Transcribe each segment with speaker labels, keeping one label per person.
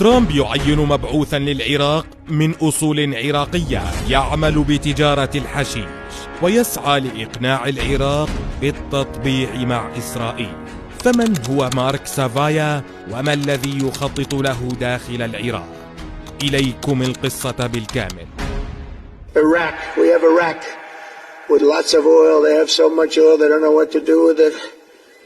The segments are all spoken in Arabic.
Speaker 1: ترامب يعين مبعوثا للعراق من أصول عراقية يعمل بتجارة الحشيش ويسعى لإقناع العراق بالتطبيع مع إسرائيل. فمن هو مارك سافايا وما الذي يخطط له داخل العراق؟ إليكم القصة بالكامل.
Speaker 2: Iraq, we have Iraq with lots of oil. They have so much oil they don't know what to do with it.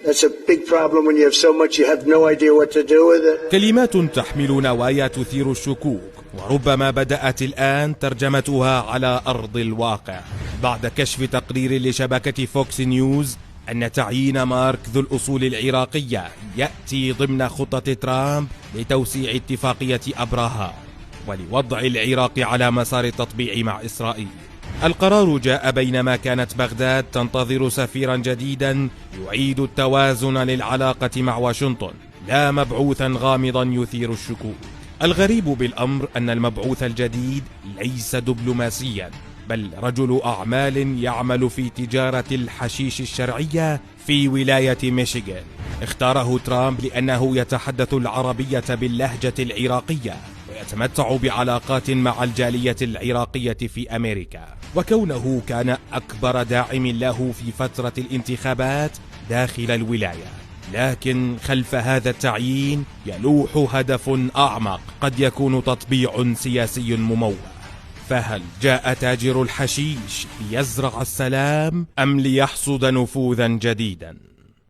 Speaker 2: That's a big problem when you have so much you have no idea what to do with it.
Speaker 1: كلمات تحمل نوايا تثير الشكوك، وربما بدأت الآن ترجمتها على أرض الواقع بعد كشف تقرير لشبكة فوكس نيوز أن تعيين مارك ذو الأصول العراقية يأتي ضمن خطة ترامب لتوسيع اتفاقية أبراهام ولوضع العراق على مسار التطبيع مع إسرائيل. القرار جاء بينما كانت بغداد تنتظر سفيرا جديدا يعيد التوازن للعلاقة مع واشنطن، لا مبعوثا غامضا يثير الشكوك. الغريب بالأمر أن المبعوث الجديد ليس دبلوماسيا، بل رجل أعمال يعمل في تجارة الحشيش الشرعية في ولاية ميشيغان. اختاره ترامب لأنه يتحدث العربية باللهجة العراقية ويتمتع بعلاقات مع الجالية العراقية في أمريكا، وكونه كان أكبر داعم له في فترة الانتخابات داخل الولاية. لكن خلف هذا التعيين يلوح هدف أعمق قد يكون تطبيع سياسي ممول. فهل جاء تاجر الحشيش ليزرع السلام أم ليحصد نفوذا جديدا؟